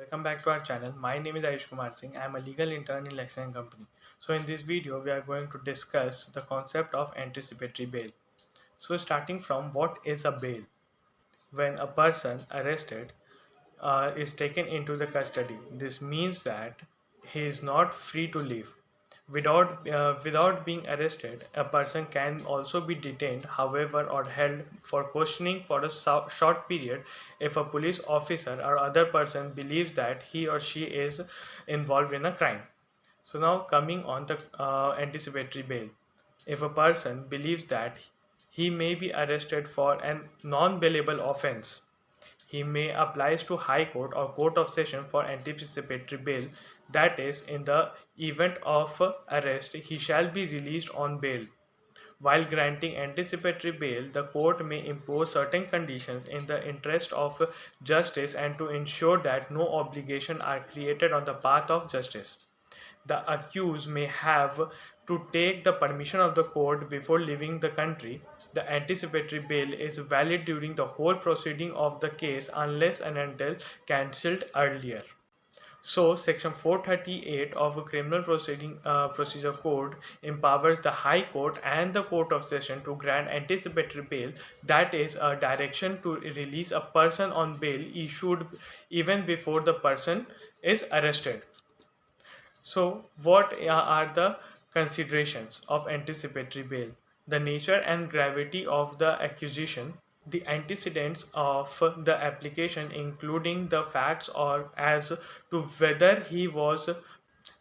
welcome back to our channel. My name is Ayush Kumar Singh. I am a legal intern in Lexington Company. So in this video, we are going to discuss the concept of anticipatory bail. So starting from what is a bail? When a person arrested is taken into the custody, this means that he is not free to leave. Without being arrested, a person can also be detained, however, or held for questioning for a short period if a police officer or other person believes that he or she is involved in a crime. So now coming on the anticipatory bail. If a person believes that he may be arrested for a non-bailable offense, he may apply to High Court or Court of Session for anticipatory bail. That is, in the event of arrest, he shall be released on bail. While granting anticipatory bail, the court may impose certain conditions in the interest of justice and to ensure that no obligation are created on the path of justice. The accused may have to take the permission of the court before leaving the country. The anticipatory bail is valid during the whole proceeding of the case unless and until cancelled earlier. So, Section 438 of a Criminal Procedure Code empowers the High Court and the Court of Session to grant anticipatory bail, that is, a direction to release a person on bail issued even before the person is arrested. So, what are the considerations of anticipatory bail? The nature and gravity of the accusation, the antecedents of the application, including the facts or as to whether he was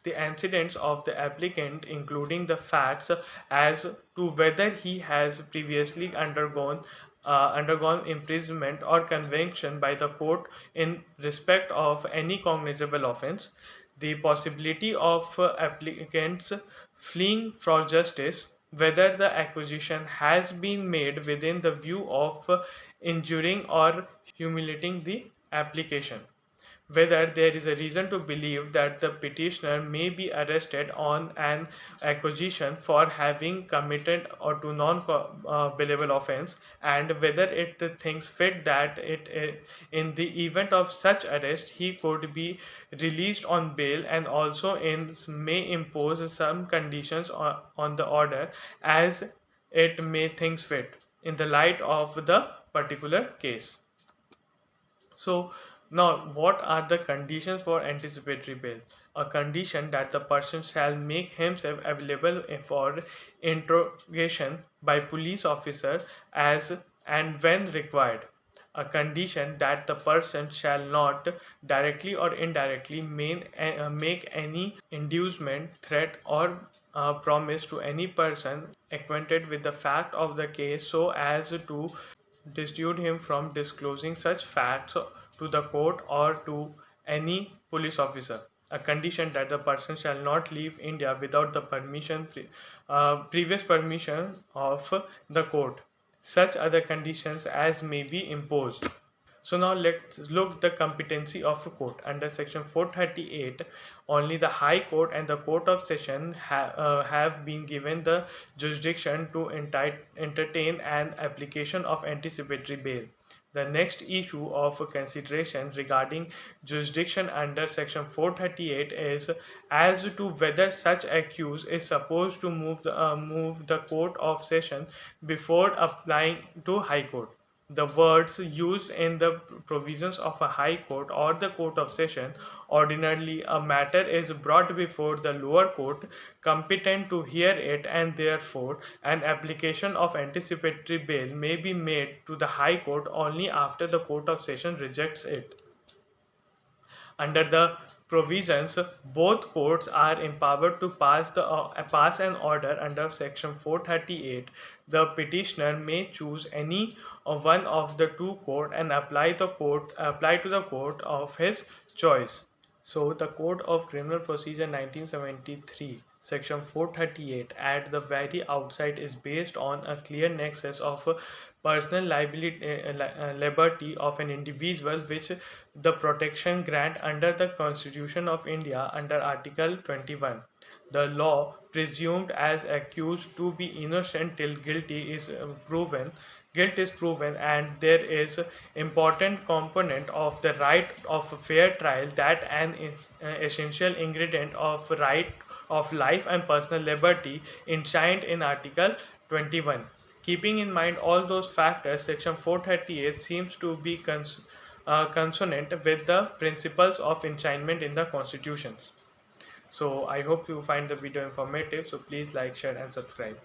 the antecedents of the applicant, including the facts as to whether he has previously undergone imprisonment or conviction by the court in respect of any cognizable offense, the possibility of applicants fleeing from justice, whether the accusation has been made within the view of injuring or humiliating the application, whether there is a reason to believe that the petitioner may be arrested on an accusation for having committed or to non-bailable offense, and whether it thinks fit that in the event of such arrest he could be released on bail, and also may impose some conditions on the order as it may thinks fit in the light of the particular case. So now, what are the conditions for anticipatory bail? A condition that the person shall make himself available for interrogation by police officer as and when required. A condition that the person shall not directly or indirectly make any inducement, threat, or promise to any person acquainted with the fact of the case so as to dissuade him from disclosing such facts to the court or to any police officer. A condition that the person shall not leave India without the previous permission of the court. Such other conditions as may be imposed. So now let's look the competency of a court. Under section 438, only the High Court and the Court of Session have been given the jurisdiction to entertain an application of anticipatory bail. The next issue of consideration regarding jurisdiction under section 438 is as to whether such accused is supposed to move the Court of Session before applying to High Court. The words used in the provisions of a High Court or the Court of Session: ordinarily a matter is brought before the lower court competent to hear it, and therefore an application of anticipatory bail may be made to the High Court only after the Court of Session rejects it. Under the provisions, both courts are empowered to pass an order under section 438. The petitioner may choose any one of the two courts and apply to the court of his choice. So the Code of Criminal Procedure 1973, Section 438 at the very outside is based on a clear nexus of personal liberty of an individual, which the protection grant under the Constitution of India under Article 21. The law presumed as accused to be innocent till guilty is proven. guilt is proven, and there is important component of the right of a fair trial that an essential ingredient of right of life and personal liberty enshrined in Article 21. Keeping in mind all those factors, Section 438 seems to be consonant with the principles of enshrinement in the constitutions. So I hope you find the video informative. So please like, share and subscribe.